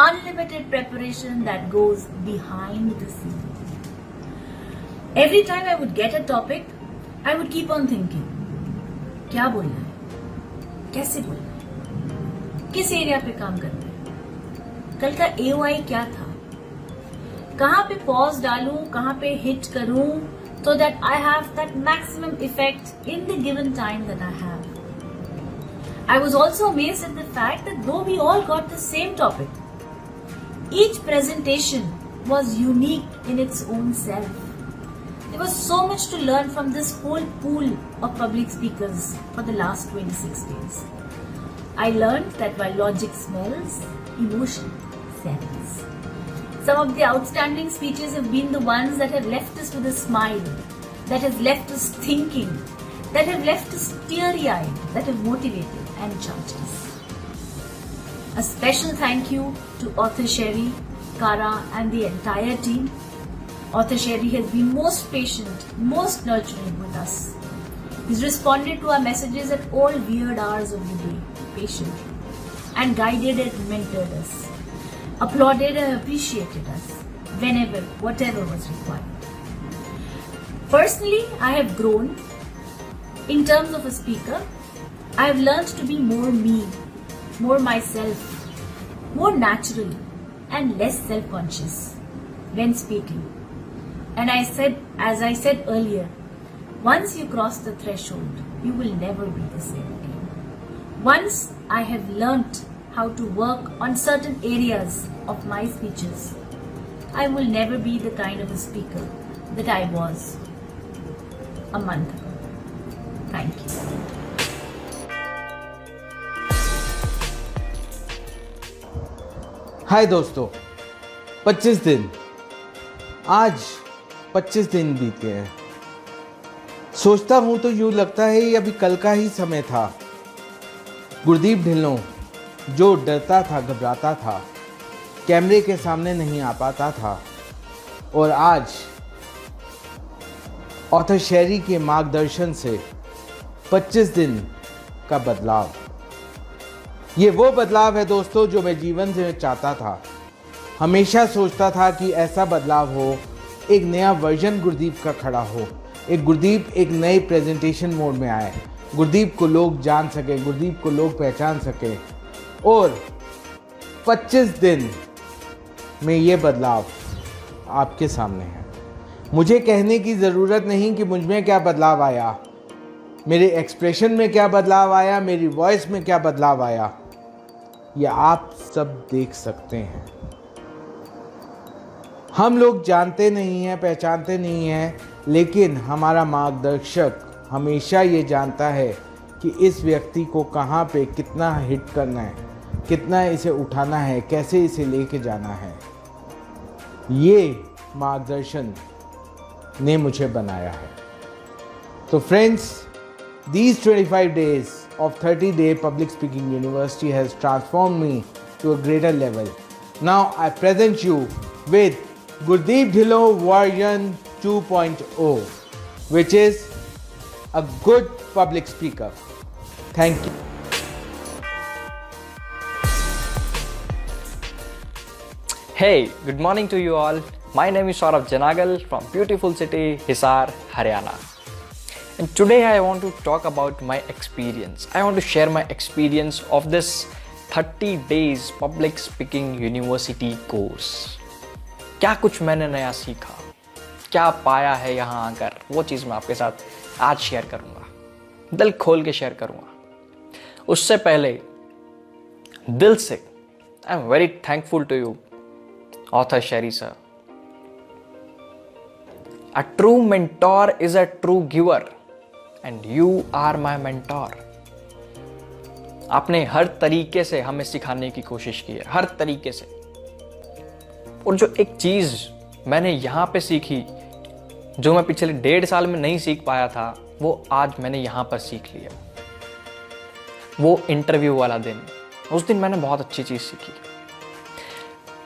unlimited preparation that goes behind the scenes. Every time I would get a topic, I would keep on thinking, क्या बोलना है, कैसे बोलना है, किस एरिया पे काम करना है, कल का AOI क्या था, कहाँ पे पॉज डालूं, कहाँ पे हिट करूं, so that I have that maximum effect in the given time that I have. I was also amazed at the fact that though we all got the same topic, each presentation was unique in its own self. There was so much to learn from this whole pool of public speakers for the last 26 days. I learned that while logic smells, emotion sells. Some of the outstanding speeches have been the ones that have left us with a smile, that have left us thinking, that have left us teary-eyed, that have motivated and charged us. A special thank you to author Sherry, Kara and the entire team. Author Sherry has been most patient, most nurturing with us. He's responded to our messages at all weird hours of the day, patiently, and guided and mentored us, applauded and appreciated us whenever, whatever was required. Personally, I have grown. In terms of a speaker, I have learned to be more me, more myself, more natural and less self-conscious when speaking. And as I said earlier, once you cross the threshold, you will never be the same again. Once I have learnt how to work on certain areas of my speeches, I will never be the kind of a speaker that I was a month ago. Thank you. हाय दोस्तों, 25 दिन, आज 25 दिन बीत गए हैं। सोचता हूं तो यूं लगता है ये अभी कल का ही समय था। गुरदीप ढिल्लों जो डरता था, घबराता था, कैमरे के सामने नहीं आ पाता था, और आज ऑथर शेरी के मार्गदर्शन से 25 दिन का बदलाव। ये वो बदलाव है दोस्तों जो मैं जीवन से चाहता था। हमेशा सोचता था कि ऐसा बदलाव हो, एक नया वर्जन गुरदीप का खड़ा हो, एक गुरदीप एक नए प्रेजेंटेशन मोड में आए, गुरदीप को लोग जान सकें, गुरदीप को लोग पहचान सकें। और 25 दिन में ये बदलाव आपके सामने है। मुझे कहने की ज़रूरत नहीं कि मुझ में क्या बदलाव आया, मेरे एक्सप्रेशन में क्या बदलाव आया, मेरी वॉइस में क्या बदलाव आया, ये आप सब देख सकते हैं। हम लोग जानते नहीं हैं, पहचानते नहीं हैं, लेकिन हमारा मार्गदर्शक हमेशा ये जानता है कि इस व्यक्ति को कहाँ पे कितना हिट करना है, कितना इसे उठाना है, कैसे इसे लेके जाना है। ये मार्गदर्शन ने मुझे बनाया है। तो friends, these 25 days of 30-day public speaking university has transformed me to a greater level. Now I present you with Gurdeep Dhillon version 2.0, which is a good public speaker. Thank you. Hey, good morning to you all. My name is Saurabh Janagal from beautiful city Hisar, Haryana. And today I want to talk about my experience. I want to share my experience of this 30 days public speaking university course. क्या कुछ मैंने नया सीखा, क्या पाया है यहाँ आकर, वो चीज़ मैं आपके साथ आज शेयर करूँगा, दिल खोल के शेयर करूँगा। उससे पहले दिल से I am very thankful to you author Sherry sir. A true mentor is a true giver and you are my mentor. आपने हर तरीके से हमें सिखाने की कोशिश की है, हर तरीके से। और जो एक चीज़ मैंने यहाँ पे सीखी, जो मैं पिछले 1.5 साल में नहीं सीख पाया था, वो आज मैंने यहाँ पर सीख लिया। वो इंटरव्यू वाला दिन, उस दिन मैंने बहुत अच्छी चीज़ सीखी।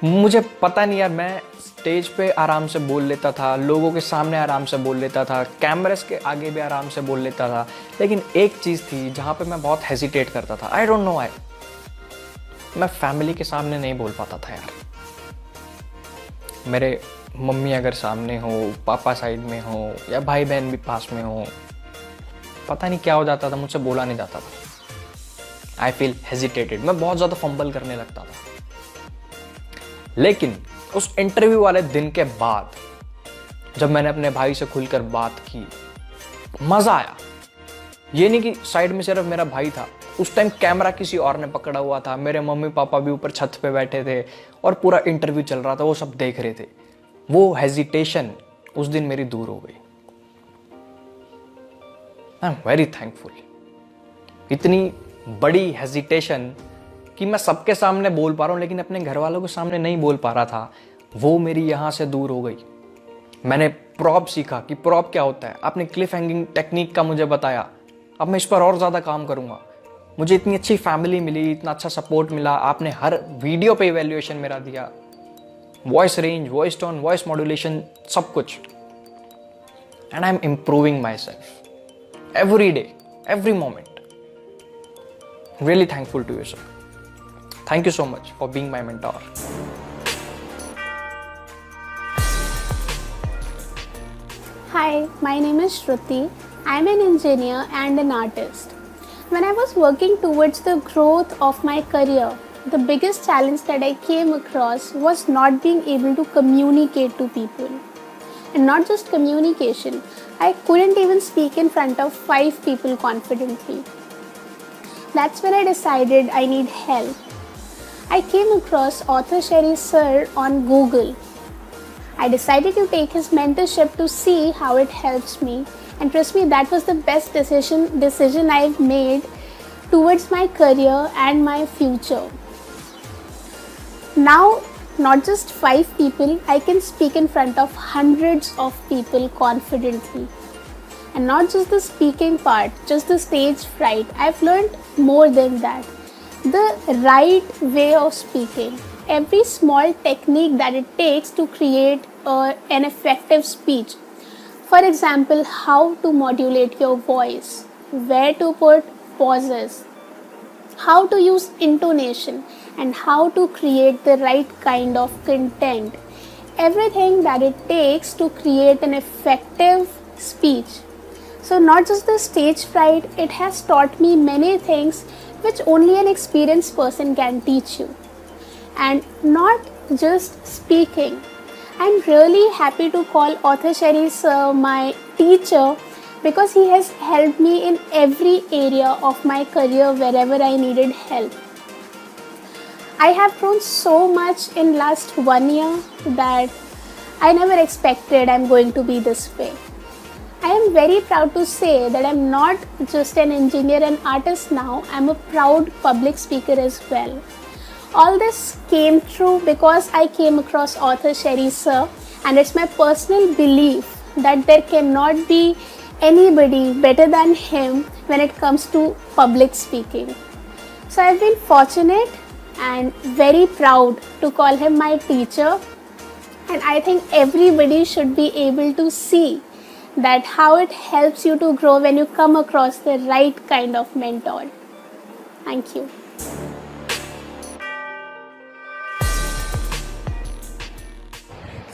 मुझे पता नहीं यार, मैं स्टेज पे आराम से बोल लेता था, लोगों के सामने आराम से बोल लेता था, कैमरेस के आगे भी आराम से बोल लेता था, लेकिन एक चीज़ थी जहाँ पे मैं बहुत हेजिटेट करता था। I don't know why. मैं फैमिली के सामने नहीं बोल पाता था यार। मेरे मम्मी अगर सामने हो, पापा साइड में हो या भाई बहन भी पास में हो, पता नहीं क्या हो जाता था, मुझसे बोला नहीं जाता था। आई फील हेजिटेटेड, मैं बहुत ज़्यादा फंबल करने लगता था। लेकिन उस इंटरव्यू वाले दिन के बाद जब मैंने अपने भाई से खुलकर बात की, मज़ा आया। ये नहीं कि साइड में सिर्फ मेरा भाई था, उस टाइम कैमरा किसी और ने पकड़ा हुआ था, मेरे मम्मी पापा भी ऊपर छत पे बैठे थे और पूरा इंटरव्यू चल रहा था, वो सब देख रहे थे। वो हेजिटेशन उस दिन मेरी दूर हो गई। आई एम वेरी थैंकफुल। इतनी बड़ी हेजिटेशन कि मैं सबके सामने बोल पा रहा हूँ लेकिन अपने घर वालों के सामने नहीं बोल पा रहा था, वो मेरी यहाँ से दूर हो गई। मैंने प्रॉप सीखा कि प्रॉप क्या होता है, आपने क्लिफ हैंगिंग टेक्निक का मुझे बताया। अब मैं इस पर और ज़्यादा काम करूँगा। मुझे इतनी अच्छी फैमिली मिली, इतना अच्छा सपोर्ट मिला, आपने हर वीडियो पे इवैल्यूएशन मेरा दिया, voice range, voice tone, voice modulation, सब कुछ। And I am improving myself every day, every moment. Really thankful to you sir. Thank you so much for being my mentor. Hi, my name is Shruti. I am an engineer and an artist. When I was working towards the growth of my career, the biggest challenge that I came across was not being able to communicate to people. And not just communication, I couldn't even speak in front of 5 people confidently. That's when I decided I need help. I came across author Sherry Sir on Google. I decided to take his mentorship to see how it helps me, and trust me, that was the best decision I've made towards my career and my future. Now, not just 5 people, I can speak in front of hundreds of people confidently. And not just the speaking part, just the stage fright. I've learned more than that. The right way of speaking. Every small technique that it takes to create an effective speech. For example, how to modulate your voice, where to put pauses, how to use intonation, and how to create the right kind of content. Everything that it takes to create an effective speech. So not just the stage fright, it has taught me many things which only an experienced person can teach you. And not just speaking. I'm really happy to call author Sherry Sir my teacher because he has helped me in every area of my career wherever I needed help. I have grown so much in last 1 year that I never expected I'm going to be this way. I am very proud to say that I'm not just an engineer and artist now, I'm a proud public speaker as well. All this came true because I came across author Sherry Sir, and it's my personal belief that there cannot be anybody better than him when it comes to public speaking. So I've been fortunate and very proud to call him my teacher, and I think everybody should be able to see that how it helps you to grow when you come across the right kind of mentor. Thank you.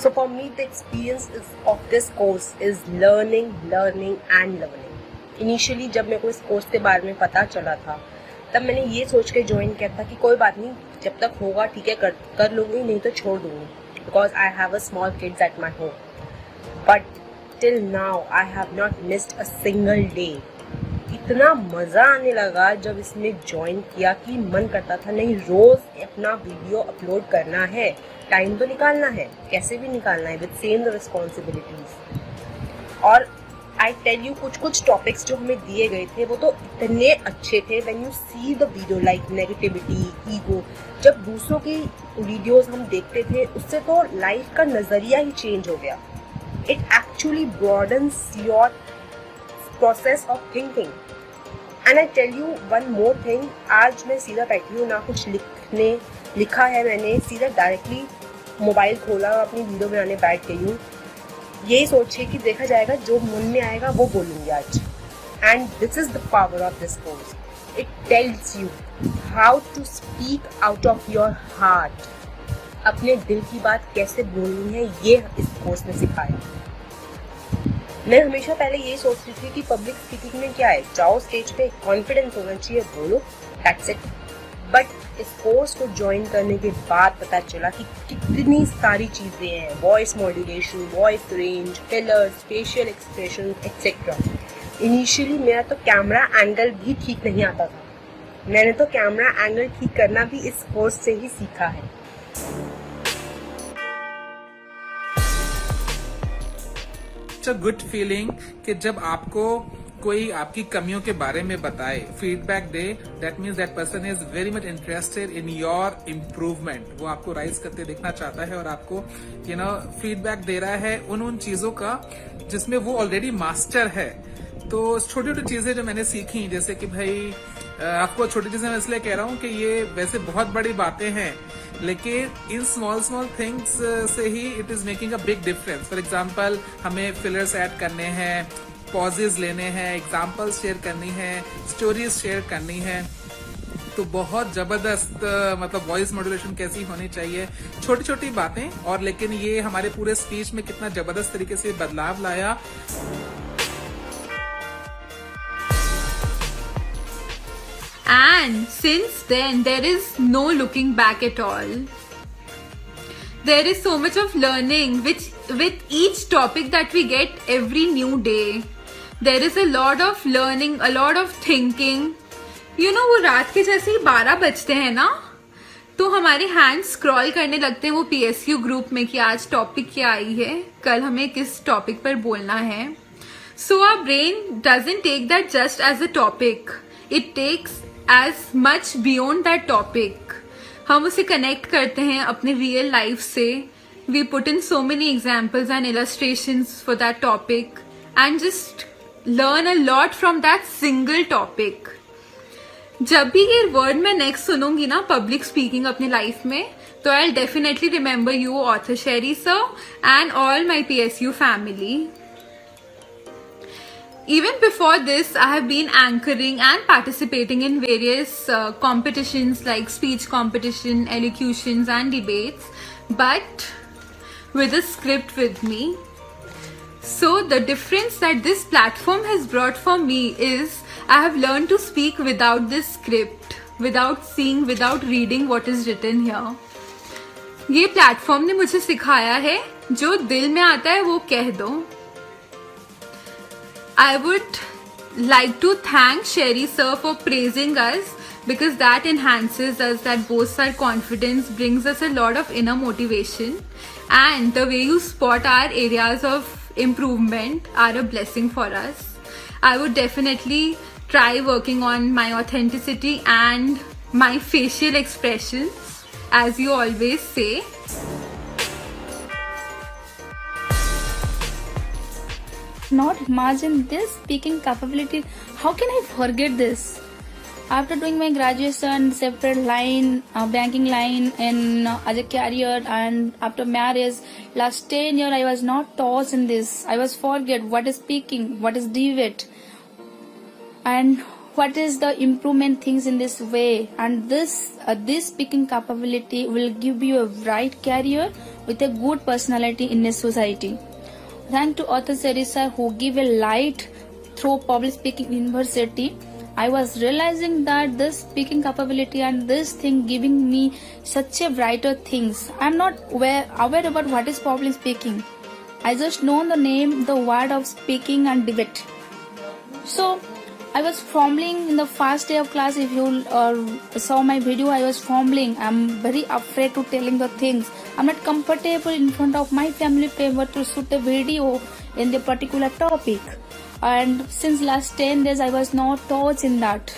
So for me, the experience of this course is learning. Initially जब मेरे को इस course के बारे में पता चला था, तब मैंने ये सोच के ज्वाइन किया था कि कोई बात नहीं, जब तक होगा ठीक है, कर लूँगी, नहीं तो छोड़ दूँगी, because I have a small kids at my home. But till now I have not missed a single day. इतना मज़ा आने लगा जब इसमें ज्वाइन किया कि मन करता था नहीं, रोज़ अपना वीडियो अपलोड करना है, टाइम तो निकालना है, कैसे भी निकालना है, विद सेम द रिस्पॉन्सिबिलिटीज। और आई टेल यू, कुछ टॉपिक्स जो हमें दिए गए थे वो तो इतने अच्छे थे। When you see the video like negativity, ego, जब दूसरों की वीडियोस हम देखते थे उससे तो लाइफ का नज़रिया ही चेंज हो गया। It actually broadens your process of thinking. And I tell you one more thing, आज मैं सीधा बैठी हूँ, ना कुछ लिखा है मैंने, सीधा डायरेक्टली मोबाइल खोला, अपनी वीडियो बनाने बैठ गई हूँ, यही सोचिए कि देखा जाएगा, जो मन में आएगा वो बोलूँगी आज। And this is the power of this course. It tells you how to speak out of your heart, अपने दिल की बात कैसे बोलनी है, ये इस कोर्स ने सिखाया। मैं हमेशा पहले ये सोचती थी कि पब्लिक स्पीकिंग में क्या है, जाओ स्टेज पे, कॉन्फिडेंस होना चाहिए, बोलो, दैट्स इट। बट इस कोर्स को ज्वाइन करने के बाद पता चला कि कितनी सारी चीज़ें हैं, voice modulation, voice range, fillers, facial expression etcetera. Initially मेरा तो कैमरा एंगल भी ठीक नहीं आता था, मैंने तो कैमरा एंगल ठीक करना भी इस कोर्स से ही सीखा है। इट्स अ गुड फीलिंग कि जब आपको कोई आपकी कमियों के बारे में बताए, feedback they, that means that person is very much interested in your improvement. वो आपको राइज करते देखना चाहता है और आपको फीडबैक दे रहा है उन चीजों का जिसमें वो ऑलरेडी मास्टर है। तो छोटी छोटी चीजें जो मैंने सीखी, जैसे कि भाई आपको छोटी चीजें मैं इसलिए कह रहा हूँ कि ये वैसे बहुत बड़ी बातें हैं, लेकिन इन स्मॉल थिंग्स से ही it is making a big difference. For example, हमें फिलर्स ऐड करने हैं, पॉजेज लेने हैं, एग्जाम्पल्स शेयर करनी है, स्टोरीज शेयर करनी है, तो बहुत जबरदस्त मतलब वॉइस मॉड्यूलेशन कैसी होनी चाहिए, छोटी छोटी बातें, और लेकिन ये हमारे पूरे स्पीच में कितना जबरदस्त तरीके से बदलाव लाया। And since then, there is no looking back at all. There is so much of learning with each topic that we get every new day. There is a lot of learning, a lot of thinking. You know, वो रात के जैसे ही 12 बजते हैं ना, तो हमारे hand scroll करने लगते हैं वो PSU ग्रुप में कि आज टॉपिक क्या आई है, कल हमें किस टॉपिक पर बोलना है। So our brain doesn't take that just as a topic. It takes as much beyond that topic. हम उसे कनेक्ट करते हैं अपने रियल लाइफ से. We put in so many examples and illustrations for that topic and just learn a lot from that single topic. जब भी ये word मैं नेक्स्ट सुनूंगी ना पब्लिक स्पीकिंग अपनी लाइफ में, तो I definitely remember you author Sherry sir and all my PSU family. Even before this, I have been anchoring and participating in various competitions like speech competition, elocutions and debates, but with a script with me. So the difference that this platform has brought for me is I have learned to speak without this script, without seeing, without reading what is written here. ये platform ने मुझे सिखाया है जो दिल में आता है वो कह दो. I would like to thank Sherry sir for praising us because that enhances us, that boosts our confidence, brings us a lot of inner motivation, and the way you spot our areas of improvement are a blessing for us. I would definitely try working on my authenticity and my facial expressions, as you always say. Not imagine this speaking capability. How can I forget this? After doing my graduation, separate line, banking line in as a career, and after marriage, last 10 years I was not taught in this. I was forget what is speaking, what is debate, and what is the improvement things in this way. And this speaking capability will give you a bright career with a good personality in a society. Thank to author Serisa who give a light through public speaking university. I was realizing that this speaking capability and this thing giving me such a brighter things. I'm not aware about what is public speaking. I just know the name, the word of speaking and debate. So I was fumbling in the first day of class. If you saw my video, I was fumbling. I'm very afraid to telling the things. I'm not comfortable in front of my family member to shoot a video in the particular topic. And since last 10 days, I was not taught in that.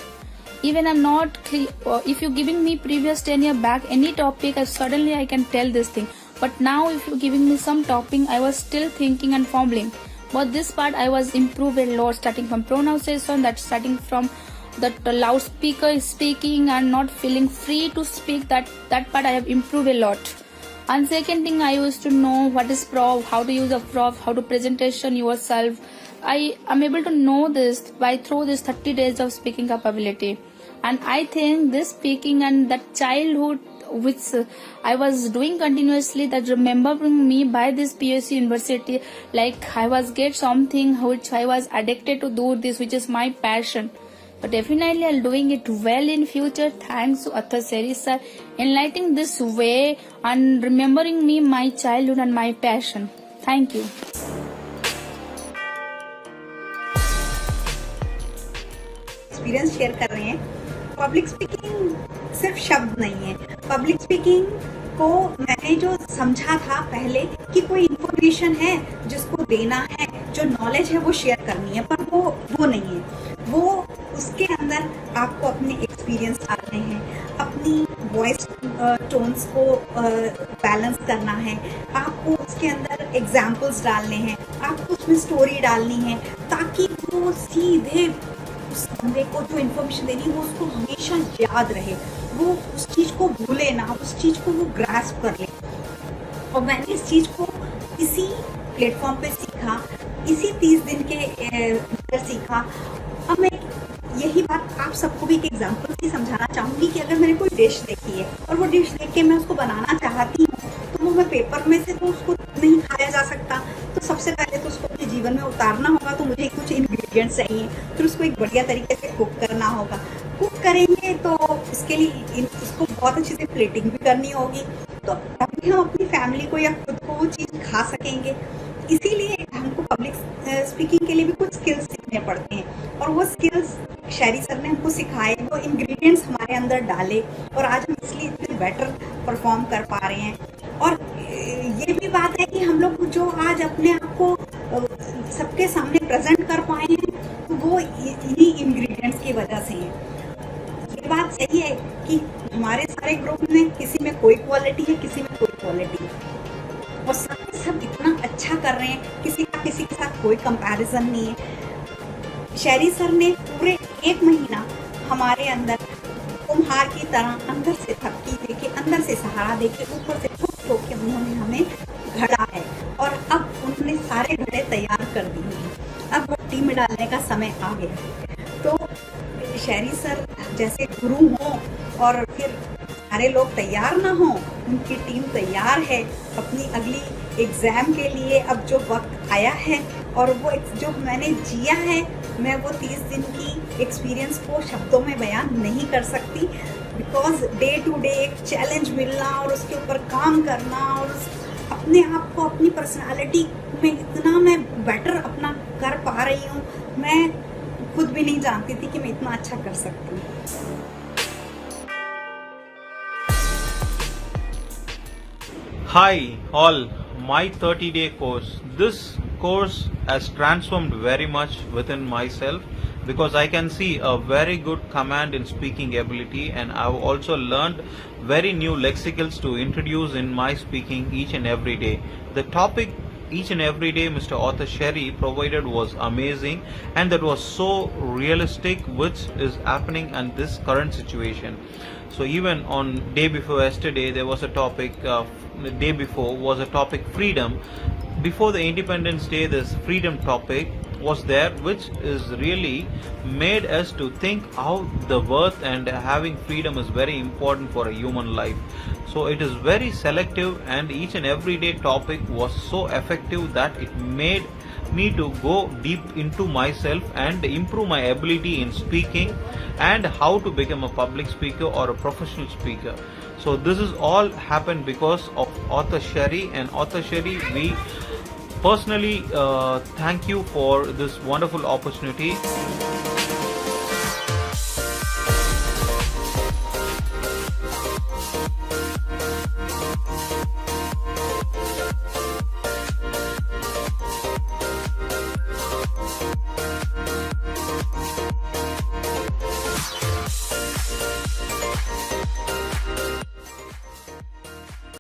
Even I'm not clear. If you're giving me previous 10 years back any topic, suddenly I can tell this thing. But now if you're giving me some topic, I was still thinking and fumbling. But this part I was improved a lot, starting from pronunciation, that starting from the loudspeaker is speaking and not feeling free to speak, that part I have improved a lot. And second thing, I used to know what is prov, how to use a prov, how to presentation yourself. I am able to know this by through this 30 days of speaking capability. And I think this speaking and that childhood which I was doing continuously, that remembering me by this PSU University, like I was get something which I was addicted to do this, which is my passion. But definitely I'll doing it well in future. Thanks to Athar Seri sir enlightening this way and remembering me my childhood and my passion. Thank you. Experience share कर रहे हैं। Public speaking सिर्फ शब्द नहीं है। Public speaking को मैंने जो समझा था पहले कि कोई इंफॉर्मेशन है जिसको देना है, जो नॉलेज है वो शेयर करनी है, पर वो नहीं है। वो उसके अंदर आपको अपने एक्सपीरियंस डालने हैं, अपनी वॉइस टोन्स को बैलेंस करना है, आपको उसके अंदर एग्जाम्पल्स डालने हैं, आपको उसमें स्टोरी डालनी है, ताकि वो सीधे उस बंदे को जो इन्फॉर्मेशन देनी है वो उसको हमेशा याद रहे, वो उस चीज़ को भूले ना, उस चीज़ को वो ग्रास्प कर ले। और मैंने इस चीज़ को इसी प्लेटफॉर्म पे सीखा, इसी 30 दिन के अंदर सीखा। अब मैं यही बात आप सबको भी एक एग्जाम्पल से समझाना चाहूँगी कि अगर मैंने कोई डिश देखी है और वो डिश देख के मैं उसको बनाना चाहती हूँ, तो वो मैं पेपर में से तो उसको नहीं खाया जा सकता। तो सबसे पहले तो उसको अपने जीवन में उतारना होगा, तो मुझे कुछ इंग्रेडिएंट्स चाहिए, फिर उसको एक बढ़िया तरीके से कुक करना होगा। कुक करेंगे तो उसके लिए उसको बहुत अच्छे से प्लेटिंग भी करनी होगी, तो तभी हम अपनी फैमिली को या खुद को वो चीज़ खा सकेंगे। इसीलिए हमको पब्लिक स्पीकिंग के लिए भी कुछ स्किल्स सीखने पड़ते हैं, और वो स्किल्स शेरी सर ने हमको सिखाए, वो इंग्रेडिएंट्स हमारे अंदर डाले, और आज हम इसलिए इतने बेटर परफॉर्म कर पा रहे हैं। और ये भी बात है कि हम लोग जो आज अपने आप को सबके सामने प्रेजेंट कर पाए हैं, वो इन्हीं इंग्रेडिएंट्स की वजह से है। ये बात सही है कि हमारे सारे ग्रुप में किसी में कोई क्वालिटी है, किसी में कोई क्वालिटी है, और सब इतना अच्छा कर रहे हैं, किसी का किसी के साथ कोई कंपैरिजन नहीं है। शेरी सर ने पूरे 1 महीना हमारे अंदर कुम्हार की तरह अंदर से थपकी देके, अंदर से सहारा देके, ऊपर से ठोक के उन्होंने हमें घड़ा है, और अब उन्होंने सारे घड़े तैयार कर दिए हैं। अब भट्टी में डालने का समय आ गया है। तो शेरी सर जैसे गुरु हों और फिर सारे लोग तैयार ना हों, उनकी टीम तैयार है अपनी अगली एग्ज़ाम के लिए। अब जो वक्त आया है और वो जो मैंने जिया है, मैं वो 30 दिन की एक्सपीरियंस को शब्दों में बयान नहीं कर सकती, बिकॉज डे टू डे एक चैलेंज मिलना और उसके ऊपर काम करना और अपने आप को, अपनी पर्सनालिटी में इतना मैं बेटर अपना कर पा रही हूँ, मैं खुद भी नहीं जानती थी कि मैं इतना अच्छा कर सकती हूँ। Hi all, my 30-day course. This course has transformed very much within myself, because I can see a very good command in speaking ability, and I've also learned very new lexicals to introduce in my speaking each and every day. The topic each and every day Mr. Arthur Seri provided was amazing, and that was so realistic, which is happening in this current situation. So even on day before yesterday, there was a topic, the day before was a topic freedom. Before the Independence Day, this freedom topic was there, which is really made us to think how the worth and having freedom is very important for a human life. So it is very selective, and each and every day topic was so effective that it made me to go deep into myself and improve my ability in speaking and how to become a public speaker or a professional speaker. So this is all happened because of Arthur Seri, and Arthur Seri, we personally thank you for this wonderful opportunity.